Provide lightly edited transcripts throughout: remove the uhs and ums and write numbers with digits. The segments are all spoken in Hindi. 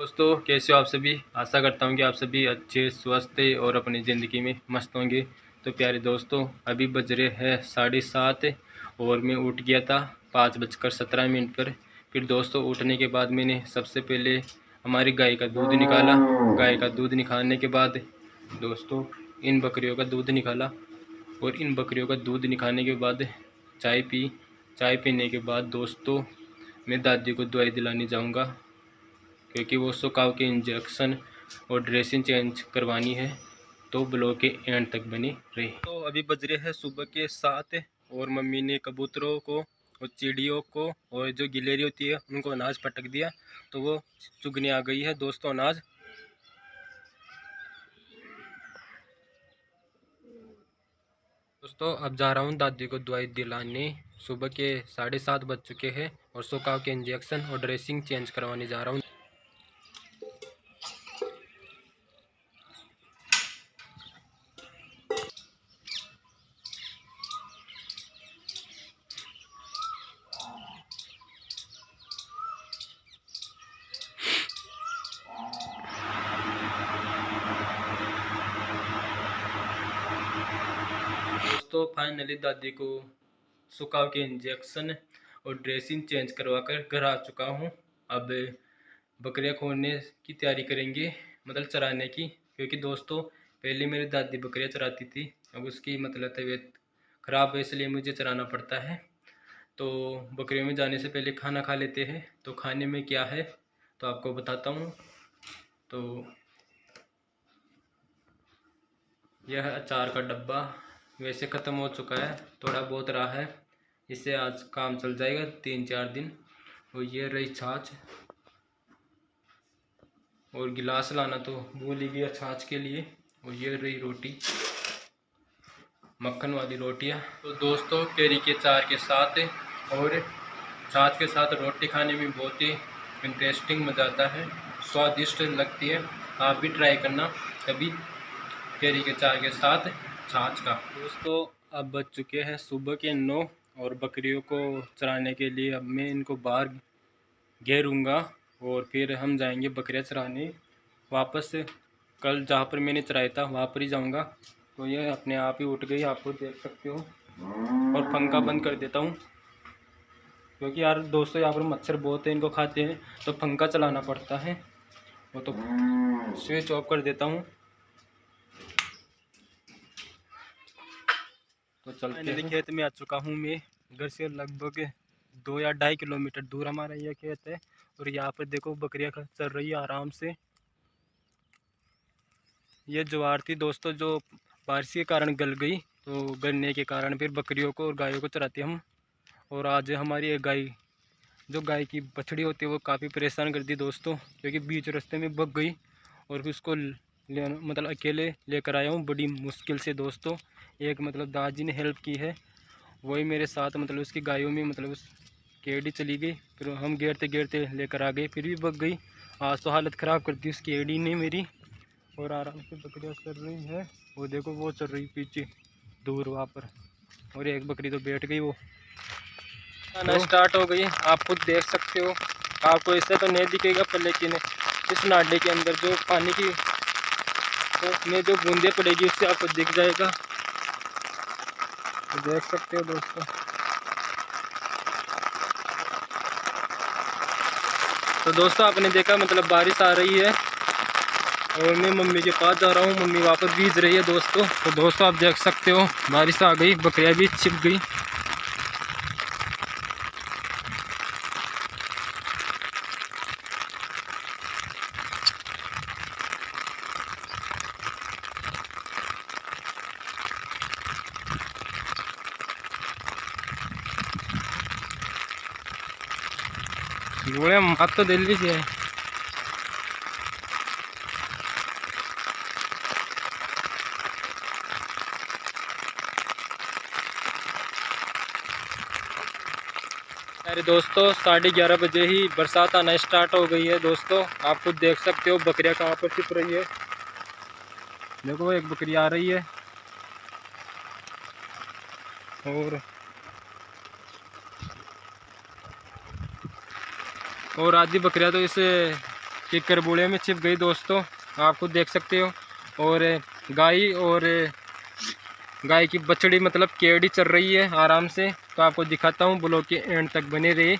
दोस्तों कैसे हो आप सभी। आशा करता हूँ कि आप सभी अच्छे स्वस्थ और अपनी ज़िंदगी में मस्त होंगे। तो प्यारे दोस्तों, अभी बज रहे हैं 7:30 और मैं उठ गया था 5:17 पर। फिर दोस्तों उठने के बाद मैंने सबसे पहले हमारी गाय का दूध निकाला। गाय का दूध निकालने के बाद दोस्तों इन बकरियों का दूध निकाला और इन बकरियों का दूध निकालने के बाद चाय पी। चाय पीने के बाद दोस्तों मैं दादी को दवाई दिलाने जाऊंगा, क्योंकि वो सुकाव के इंजेक्शन और ड्रेसिंग चेंज करवानी है। तो ब्लॉग के एंड तक बनी रही। तो अभी बज रहे हैं सुबह के 7 और मम्मी ने कबूतरों को और चिड़ियों को और जो गिलेरी होती है उनको अनाज पटक दिया, तो वो चुगने आ गई है दोस्तों अनाज। दोस्तों अब जा रहा हूँ दादी को दवाई दिलाने। सुबह के 7:30 बज चुके हैं और सुकाव के इंजेक्शन और ड्रेसिंग चेंज करवाने जा रहा हूँ। दोस्तों फाइनली दादी को सुकाव के इंजेक्शन और ड्रेसिंग चेंज करवा कर घर आ चुका हूँ। अब बकरियाँ खोलने की तैयारी करेंगे, मतलब चराने की, क्योंकि दोस्तों पहले मेरी दादी बकरियाँ चराती थी। अब उसकी मतलब तबीयत ख़राब है, इसलिए मुझे चराना पड़ता है। तो बकरियों में जाने से पहले खाना खा लेते हैं। तो खाने में क्या है तो आपको बताता हूँ। तो यह अचार का डब्बा वैसे ख़त्म हो चुका है, थोड़ा बहुत रहा है, इससे आज काम चल जाएगा 3-4 दिन। और ये रही छाछ और गिलास लाना तो भूल ही गया छाछ के लिए। और ये रही रोटी, मक्खन वाली रोटियाँ। तो दोस्तों केरी के अचार के साथ और छाछ के साथ रोटी खाने में बहुत ही इंटरेस्टिंग मज़ा आता है, स्वादिष्ट लगती है। आप भी ट्राई करना कभी केरी के अचार के साथ छाछ का। दोस्तों अब बज चुके हैं सुबह के 9 और बकरियों को चराने के लिए अब मैं इनको बाहर घेरूँगा और फिर हम जाएंगे बकरियां चराने वापस। कल जहाँ पर मैंने चराया था वहाँ पर ही जाऊँगा। तो ये अपने आप ही उठ गई, आपको देख सकते हो। और पंखा बंद कर देता हूँ, क्योंकि यार दोस्तों यहाँ पर मच्छर बहुत है, इनको खाते हैं तो पंखा चलाना पड़ता है। वो तो स्विच ऑफ कर देता हूँ। तो चलते हैं। खेत में आ चुका हूँ मैं, घर से लगभग 2 या 2.5 किलोमीटर दूर हमारा यह खेत है। और यहाँ पर देखो बकरियाँ चल रही है आराम से। ये ज्वार थी दोस्तों जो बारिश के कारण गल गई, तो गलने के कारण फिर बकरियों को और गायों को चराते हम। और आज हमारी एक गाय, जो गाय की बछड़ी होती है, वो काफ़ी परेशान कर दी दोस्तों, क्योंकि बीच रास्ते में बग गई और फिर उसको मतलब अकेले लेकर आया हूँ बड़ी मुश्किल से दोस्तों। एक मतलब दादी ने हेल्प की है, वही मेरे साथ मतलब उसकी गायों में मतलब उस केडी चली गई, फिर हम घेरते घेरते लेकर आ गए, फिर भी बग गई। आज तो हालत ख़राब कर दी उसकी एडी ने मेरी। और आराम से बकरियाँ चल रही है, वो देखो वो चल रही पीछे दूर वहाँ पर। और एक बकरी तो बैठ गई। वो खाना स्टार्ट हो गई, आप खुद देख सकते हो। आपको इससे तो नहीं दिखेगा पर लेकिन इस नाडे के अंदर जो पानी की तो में जो बूंदे पड़ेगी उससे आपको दिख जाएगा, तो देख सकते हो दोस्तों। तो दोस्तों आपने देखा मतलब बारिश आ रही है और मैं मम्मी के पास जा रहा हूँ, मम्मी वहाँ पर बीज रही है दोस्तों। तो दोस्तों आप देख सकते हो बारिश आ गई, बकरियाँ भी छिप गई। गोले मत तो दिल्ली से है। अरे दोस्तों 11:30 बजे ही बरसात आना स्टार्ट हो गई है दोस्तों। आप खुद देख सकते हो बकरियां कहाँ पर छिप रही है। देखो एक बकरी आ रही है और आधी बकरियां तो इस कि करबूड़े में छिप गई दोस्तों, आपको देख सकते हो। और गाय की बछड़ी मतलब केड़ी चल रही है आराम से। तो आपको दिखाता हूँ, ब्लॉग के एंड तक बने रहे।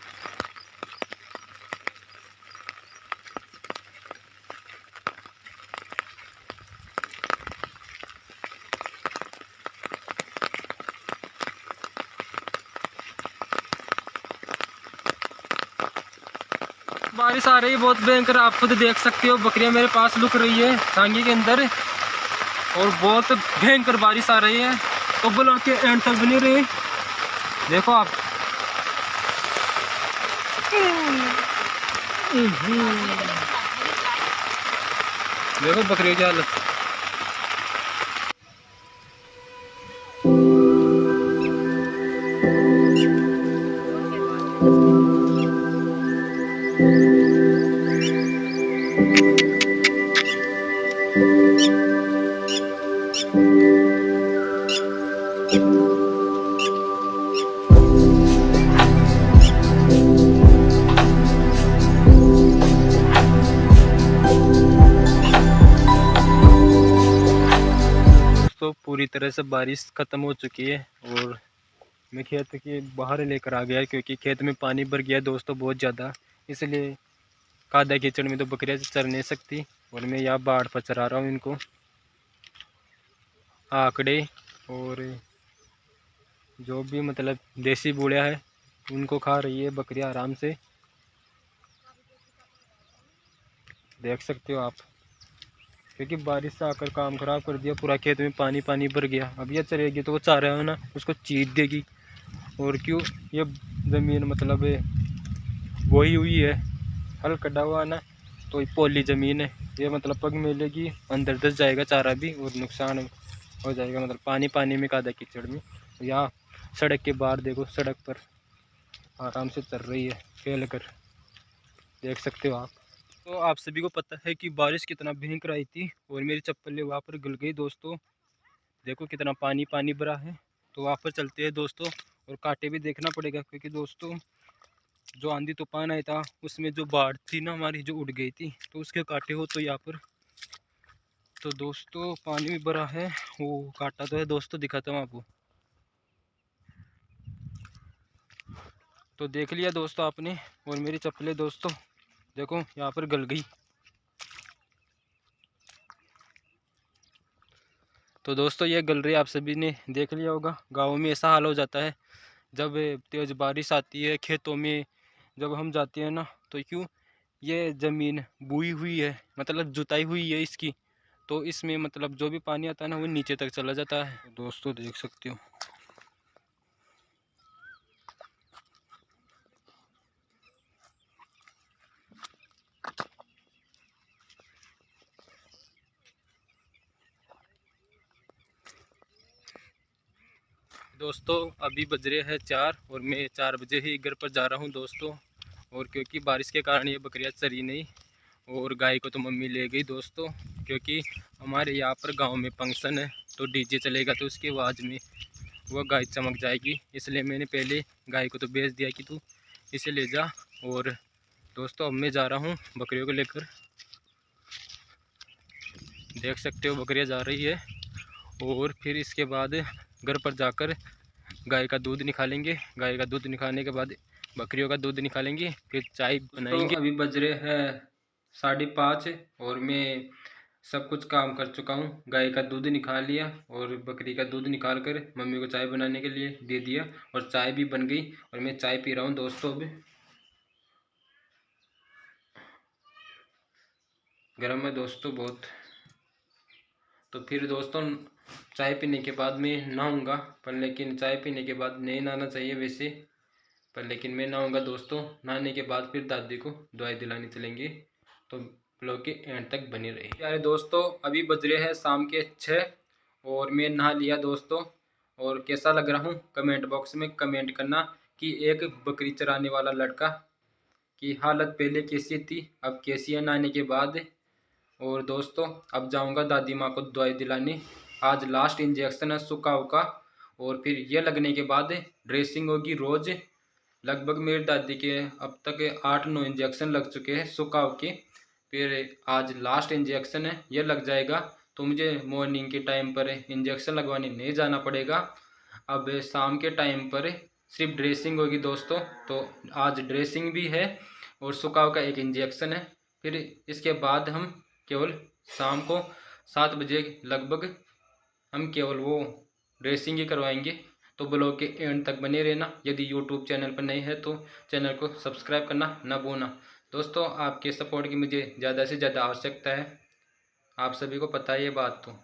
बारिश आ रही है बहुत भयंकर, आप खुद देख सकते हो। बकरियां मेरे पास लुक रही है टांगी के अंदर, और बहुत भयंकर बारिश आ रही है। तो ब्लॉग के एंड तक बने रहे। देखो आप, देखो बकरियों की हालत। तो पूरी तरह से बारिश ख़त्म हो चुकी है, और मैं खेत के बाहर लेकर आ गया क्योंकि खेत में पानी भर गया दोस्तों बहुत ज़्यादा। इसलिए कादा कीचड़ में तो बकरियाँ चर नहीं सकती, और मैं यहाँ बाढ़ पर चरा रहा हूँ इनको। आकड़े और जो भी मतलब देसी बूढ़िया है उनको खा रही है बकरियाँ आराम से, देख सकते हो आप। क्योंकि बारिश से आकर काम खराब कर दिया, पूरा खेत में पानी पानी भर गया। अब ये चलेगी तो वो चारा है ना उसको चीर देगी। और क्यों, ये ज़मीन मतलब बोई हुई है, हल कटा हुआ है ना, तो ये पोली ज़मीन है। ये मतलब पग मिलेगी अंदर दस जाएगा चारा भी, और नुकसान हो जाएगा मतलब पानी पानी में, कादा कीचड़ में। यहाँ सड़क के बाहर देखो, सड़क पर आराम से चल रही है खेल कर, देख सकते हो आप। तो आप सभी को पता है कि बारिश कितना भयंकर आई थी, और मेरी चप्पलें वहाँ पर गल गई दोस्तों। देखो कितना पानी पानी भरा है। तो वहाँ पर चलते हैं दोस्तों, और कांटे भी देखना पड़ेगा क्योंकि दोस्तों जो आंधी तूफान आया था उसमें जो बाढ़ थी ना हमारी, जो उड़ गई थी, तो उसके कांटे हो तो यहाँ पर। तो दोस्तों पानी भी भरा है, वो काटा तो है दोस्तों, दिखाता हूँ आपको। तो देख लिया दोस्तों आपने, और मेरी चप्पलें दोस्तों देखो यहाँ पर गल गई। तो दोस्तों ये गल रही, आप सभी ने देख लिया होगा। गाँव में ऐसा हाल हो जाता है जब तेज़ बारिश आती है खेतों में, जब हम जाते हैं ना, तो क्यों ये ज़मीन बोई हुई है मतलब जुताई हुई है इसकी, तो इसमें मतलब जो भी पानी आता है ना वो नीचे तक चला जाता है। दोस्तों देख सकते हो। दोस्तों अभी बज रहे हैं 4, और मैं 4 बजे ही घर पर जा रहा हूँ दोस्तों। और क्योंकि बारिश के कारण ये बकरियाँ चरी नहीं, और गाय को तो मम्मी ले गई दोस्तों। क्योंकि हमारे यहाँ पर गांव में फंक्शन है, तो डीजे चलेगा तो उसकी आवाज़ में वह गाय चमक जाएगी। इसलिए मैंने पहले गाय को तो बेच दिया कि तू इसे ले जा। और दोस्तों अब मैं जा रहा हूँ बकरियों को लेकर, देख सकते हो बकरियाँ जा रही है। और फिर इसके बाद घर पर जाकर गाय का दूध निकालेंगे। गाय का दूध निकालने के बाद बकरियों का दूध निकालेंगे, फिर चाय बनाएंगे। तो अभी बज रहे हैं 5:30, और मैं सब कुछ काम कर चुका हूँ। गाय का दूध निकाल लिया, और बकरी का दूध निकाल कर मम्मी को चाय बनाने के लिए दे दिया, और चाय भी बन गई, और मैं चाय पी रहा हूँ दोस्तों। अभी गर्म है दोस्तों बहुत। तो फिर दोस्तों चाय पीने के बाद मैं नहाऊँगा, पर लेकिन चाय पीने के बाद नहीं नहाना चाहिए वैसे, पर लेकिन मैं नहाऊँगा दोस्तों। नहाने के बाद फिर दादी को दवाई दिलाने चलेंगे। तो ब्लॉग के एंड तक बने रहे प्यारे दोस्तों। अभी बज रहे हैं शाम के 6, और मैं नहा लिया दोस्तों। और कैसा लग रहा हूँ कमेंट बॉक्स में कमेंट करना, कि एक बकरी चराने वाला लड़का की हालत पहले कैसी थी, अब कैसी है नहाने के बाद। और दोस्तों अब जाऊंगा दादी माँ को दवाई दिलाने। आज लास्ट इंजेक्शन है सुखाव का, और फिर यह लगने के बाद ड्रेसिंग होगी रोज़। लगभग मेरी दादी के अब तक 8-9 इंजेक्शन लग चुके हैं सुखाव के। फिर आज लास्ट इंजेक्शन है, ये लग जाएगा तो मुझे मॉर्निंग के टाइम पर इंजेक्शन लगवाने नहीं जाना पड़ेगा। अब शाम के टाइम पर सिर्फ ड्रेसिंग होगी दोस्तों। तो आज ड्रेसिंग भी है और सुखाव का एक इंजेक्शन है। फिर इसके बाद हम केवल शाम को 7 बजे लगभग हम केवल वो ड्रेसिंग ही करवाएंगे। तो ब्लॉग के एंड तक बने रहना। यदि यूट्यूब चैनल पर नए हैं तो चैनल को सब्सक्राइब करना ना भूलना। दोस्तों आपके सपोर्ट की मुझे ज़्यादा से ज़्यादा आवश्यकता है, आप सभी को पता है ये बात तो।